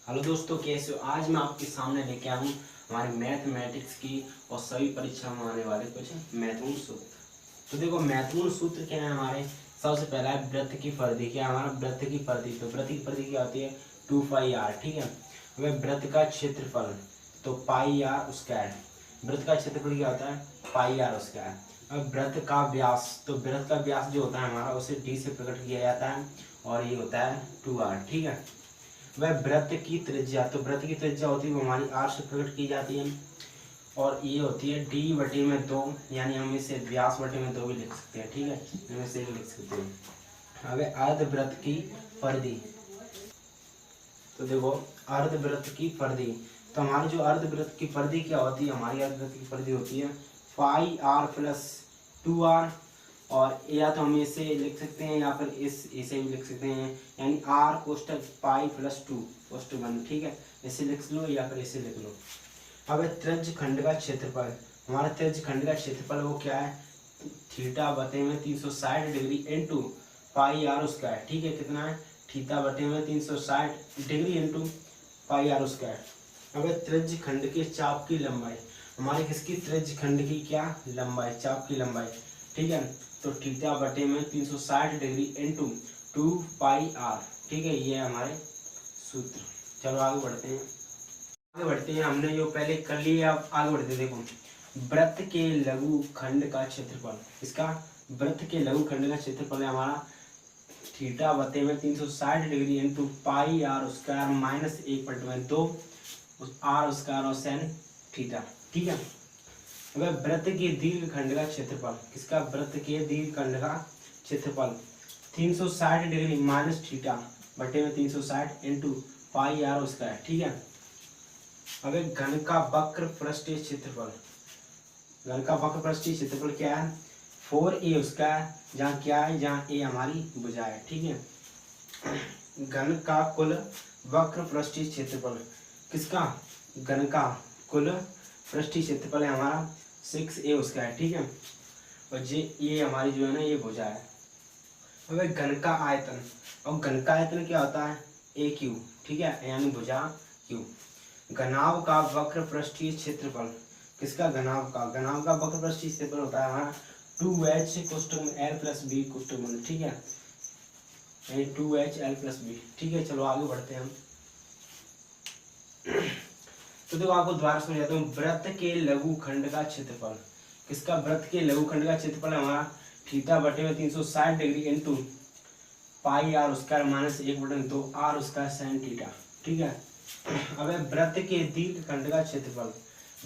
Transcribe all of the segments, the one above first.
Hello दोस्तों, कैसे हो। आज मैं आपके सामने लेके आया हूँ हमारे मैथमेटिक्स की और सभी परीक्षा में आने वाले कुछ महत्वपूर्ण सूत्र। तो देखो, महत्वपूर्ण सूत्र क्या है हमारे। सबसे पहला है वृत्त की परिधि। क्या है हमारा वृत्त की परिधि। तो वृत्त की परिधि क्या होती है 2πr। ठीक है। वह वृत्त का क्षेत्रफल तो पाई आर स्क्वायर। वृत्त का क्षेत्रफल क्या होता है पाई आर स्क्वायर। अब वृत्त का व्यास, तो वृत्त का व्यास जो होता है हमारा उसे d से प्रकट किया जाता है और ये होता है 2r। ठीक है। वह वृत्त की त्रिज्या, तो वृत्त की त्रिज्या होती है वो हमारी r से प्रकट की जाती है और ये होती है d बटे में 2, यानी हम इसे व्यास बटे में 2 भी लिख सकते हैं। ठीक है, हम इसे भी लिख सकते हैं। अब अर्धवृत्त की परिधि। तो देखो, अर्धवृत्त की परिधि, तो हमारी जो अर्धवृत्त की परिधि क्या होती है, हमारी अर्धवृत्त की परिधि होती है पाई आर प्लस 2r। और या तो हम इसे लिख सकते हैं या फिर इसे भी लिख सकते हैं, यानी r कोष्टक पाई प्लस 2 कोष्टक 1। ठीक है, इसे लिख लो या फिर इसे लिख लो। अब त्रिज्य खंड का क्षेत्रफल, हमारा त्रिज्य खंड का क्षेत्रफल वो क्या है थीटा बटे में 360 degree into pi R square. ठीक है, कितना है थीटा बटे में 360 degree into pi R square. अब त्रिज्य खंड के चाप की लंबाई, हमारे किसकी त्रिज्य खंड की क्या लंबाई, चाप की लंबाई। ठीक है, तो थीटा बटे में 360 डिग्री इंटू 2πr। ठीक है, ये हमारे सूत्र। चलो आगे बढ़ते हैं। हमने जो पहले कर लिया, अब आगे बढ़ते हैं। देखो, वृत्त के लघु खंड का क्षेत्रफल, इसका वृत्त के लघु खंड का क्षेत्रफल है हमारा थीटा बटे में 360 degree into pi R square minus 1/2 R square और सेन थीटा। ठीक है। वह वृत्त के दीर्घ खंड का क्षेत्रफल, किसका वृत्त के दीर्घ खंड का क्षेत्रफल 360 डिग्री माइनस थीटा बटे में 360 इंटू पाई आर स्क्वायर। ठीक है। अब एक घन का वक्र पृष्ठीय क्षेत्रफल, घन का वक्र पृष्ठीय क्षेत्रफल क्या है 4a स्क्वायर, जहाँ क्या है जहाँ a हमारी भुजा है। ठीक है। घन का कुल वक्र पृष्ठीय क्षेत्रफल, किसका घन का कुल पृष्ठीय क्षेत्रफल है हमारा 6a स्क्वायर। ठीक है, और ये हमारी जो है ना ये भुजा है। अब घन का आयतन, और घन का आयतन क्या होता है a क्यू। ठीक है, यानी भुजा क्यू। घनाभ का वक्र पृष्ठीय क्षेत्रफल, किसका घनाभ का वक्र पृष्ठीय क्षेत्रफल होता है हमारा 2h कोष्टक में l प्लस बी कोष्टक में। ठीक है, यानी 2h l प्लस बी। ठीक है, चलो आगे बढ़ते हैं हम। तो देखो, आपको दोबारा समझाता हूँ। वृत्त के लघु खंड का क्षेत्रफल, किसका वृत्त के लघु खंड का क्षेत्रफल है हमारा थीटा बटे में 360 degree into pi R square minus 1/2 R square sine theta. ठीक है। अब वृत्त के दीर्घ खंड का क्षेत्रफल,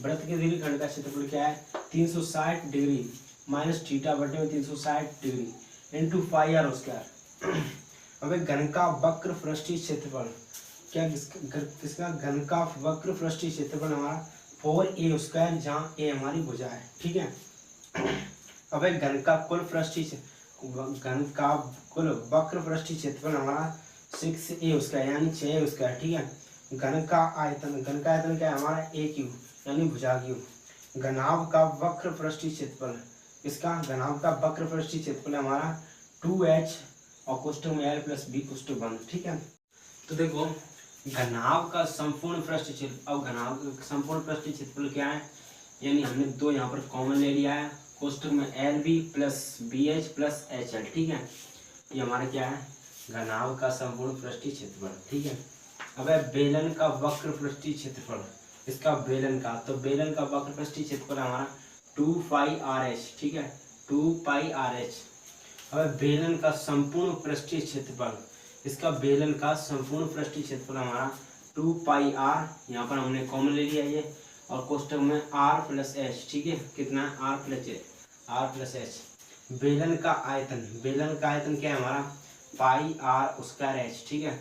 वृत्त के दीर्घ खंड का क्षेत्रफल क्या है 360 डिग्री माइनस थीटा बटे में 360 degree into pi R square. अब घन का वक्र पृष्ठीय क्षेत्रफल, क्या किसका घन का वक्र पृष्ठीय क्षेत्रफल हमारा 4a स्क्वायर, जहाँ a हमारी भुजा है। ठीक है। अब घन का कुल पृष्ठीय, घन का कुल वक्र पृष्ठीय क्षेत्रफल हमारा 6a स्क्वायर, यानी 6a स्क्वायर। ठीक है। घन का आयतन क्या है हमारा a क्यू, यानी भुजा क्यू। घनाभ का वक्र पृष्ठीय क्षेत्रफल, इसका घनाभ का वक्र पृष्ठीय क्षेत्रफल हमारा 2h और कोष्टक में l प्लस बी कोष्टक 1। ठीक है। तो देखो, घनाभ का संपूर्ण पृष्ठीय क्षेत्र, अब घनाभ का संपूर्ण पृष्ठीय क्षेत्रफल क्या है, यानी हमने दो यहाँ पर कॉमन ले लिया है, कोष्टक में L B plus B H plus H L. ठीक है, ये हमारा क्या है घनाभ का संपूर्ण पृष्ठीय क्षेत्रफल। ठीक है। अब है बेलन का वक्र पृष्ठीय क्षेत्रफल, इसका बेलन का, तो बेलन का वक्र पृष्ठीय क्षेत्रफल हमारा 2πrh। ठीक है, 2πrh। अब बेलन का संपूर्ण पृष्ठीय क्षेत्रफल, इसका बेलन का संपूर्ण पृष्ठीय क्षेत्रफल हमारा 2πr, यहाँ पर हमने कॉमन ले लिया ये, और कोष्टक में r प्लस एच। ठीक है, कितना r प्लस एच। बेलन का आयतन क्या है हमारा पाई आर स्क्वायर एच। ठीक है,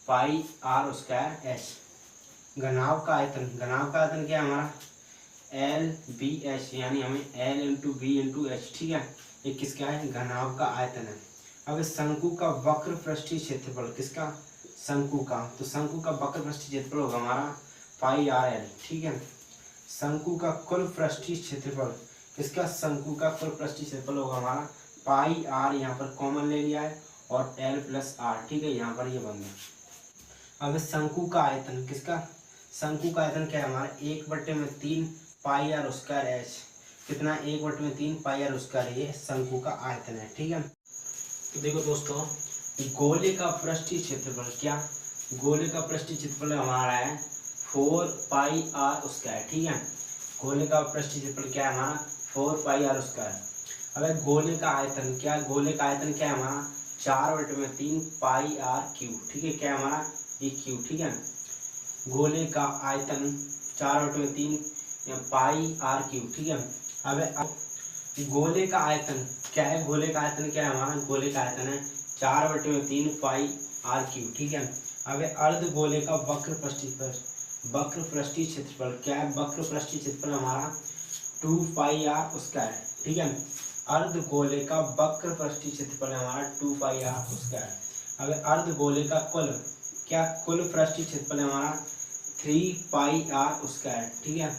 पाई आर स्क्वायर एच। घनाभ का आयतन क्या है हमारा एल बी एच, यानी हमें L into B into H. ठीक है, ये किसका है घनाभ का आयतन है। अब शंकु का वक्र पृष्ठीय क्षेत्रफल, किसका शंकु का, तो शंकु का वक्र पृष्ठीय क्षेत्रफल होगा हमारा पाई आर एल। ठीक है। शंकु का कुल पृष्ठीय क्षेत्रफल, किसका शंकु का कुल पृष्ठीय क्षेत्रफल होगा हमारा पाई आर, यहाँ पर कॉमन ले लिया है, और एल प्लस आर। ठीक है, यहाँ पर ये बन गया। अब शंकु का आयतन, किसका, शंकु का आयतन क्या है हमारा 1/3 पाई आर स्क्वायर एच, कितना 1/3 पाई आर स्क्वायर, ये शंकु का आयतन है। ठीक है, तो देखो दोस्तों, गोले का पृष्ठीय क्षेत्रफल, क्या, गोले का पृष्ठीय क्षेत्रफल हमारा है 4 पाई आर स्क्वायर। ठीक है, गोले का पृष्ठीय क्षेत्रफल क्या है हमारा 4 पाई आर स्क्वायर। अब गोले का आयतन क्या, गोले का आयतन क्या है हमारा 4/3 पाई आर क्यूब। ठीक है, क्या है हमारा ये क्यूब। ठीक है, गोले का आयतन 4/3 पाई आर क्यूब। ठीक है, अब गोले का आयतन क्या है, गोले का आयतन क्या है हमारा, गोले का आयतन है 4/3 पाई आर क्यूब। ठीक है, अब अर्ध गोले का वक्र पृष्ठीय क्षेत्रफल क्या है, वक्र पृष्ठीय क्षेत्रफल हमारा 2 पाई आर स्क्वायर। ठीक है, अर्ध गोले का वक्र पृष्ठीय क्षेत्रफल हमारा 2 पाई आर स्क्वायर। अब अर्ध गोले का कुल क्या, कुल पृष्ठीय क्षेत्रफल हमारा 3 पाई आर स्क्वायर। ठीक है,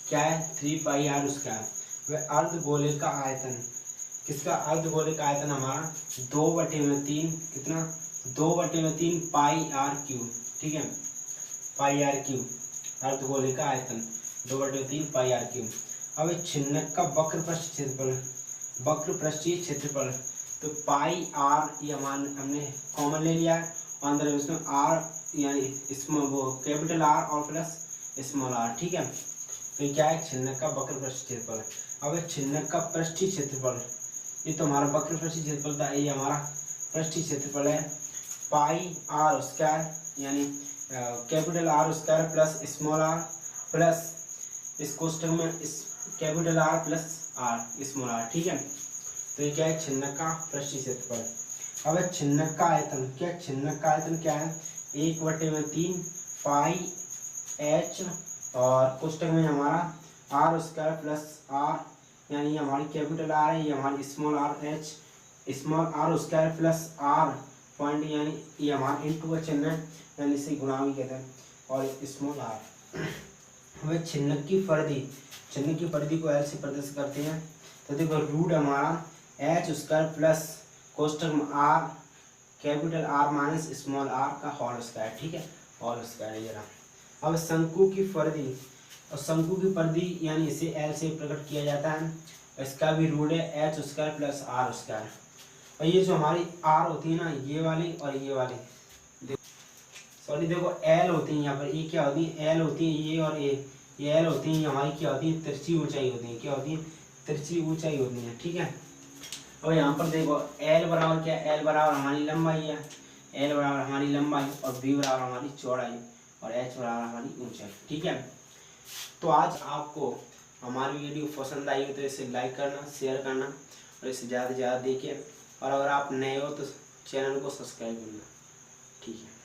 क्या है 3 पाई आर स्क्वायर। वह अर्ध गोले का आयतन, किसका, अर्ध गोले का आयतन हमारा 2/3, कितना 2/3 पाई आर क्यूब। ठीक है, पाई आर क्यूब, अर्ध गोले का आयतन 2/3 पाई आर क्यूब। अब छिन्नक का वक्र पृष्ठीय क्षेत्रफल, वक्र पृष्ठीय क्षेत्रफल, तो पाई आर ये हमने कॉमन ले लिया है, अंदर इसमें आर यानी स्मॉल, वो कैपिटल आर और प्लस स्मॉल आर। ठीक है, तो ये क्या है छिन्नक का वक्र पृष्ठीय क्षेत्रफल। अब छिन्नक का पृष्ठीय क्षेत्रफल, ये तो हमारा वक्र पृष्ठीय क्षेत्रफल था, ये हमारा पृष्ठीय क्षेत्रफल है पाई आर स्क्वायर यानी capital R square plus small R plus इस कोष्टक में इस capital R plus R small R. ठीक है, तो ये क्या है छिन्नक का पृष्ठीय क्षेत्रफल। अब छिन्नक का आयतन क्या, छिन्नक का आयतन क्या है 1/3 पाई एच और कोष्टक में हमारा आर स्क्वायर प्लस आर यानी हमारी कैपिटल आर है, ये हमारी small R H, small R square plus R point यानी ये हमारा इंटू का चिन्ह है यानी इसे गुणा भी कहते हैं, और स्मॉल आर। हमें छिन्नक की परिधि, छिन्नक की परिधि को एल से प्रदर्शित करते हैं, तो देखो रूट हमारा एच स्क्वायर प्लस कोष्टक में R capital R minus small R का होल स्क्वायर। ठीक है, होल स्क्वायर ये रहा। अब शंकु की परिधि, और शंकु की परिधि यानी इसे एल से प्रकट किया जाता है, इसका भी रूट है H square plus R square. और ये जो हमारी आर होती है ना, ये वाली और ये वाली, सॉरी देखो एल होती है यहाँ पर, ये क्या होती है एल होती है, ये और ये एल होती है, हमारी क्या होती है तिरछी ऊंचाई होती है, क्या होती है तिरछी ऊंचाई होती है। ठीक है, और यहाँ पर देखो एल बराबर क्या, एल बराबर हमारी लंबाई है, एल बराबर हमारी लंबाई और बी बराबर हमारी चौड़ाई और एच बराबर हमारी ऊंचाई। ठीक है, तो आज आपको हमारी वीडियो पसंद आई हो तो इसे लाइक करना, शेयर करना और इसे ज़्यादा से ज़्यादा देखिए, और अगर आप नए हो तो चैनल को सब्सक्राइब करना। ठीक है।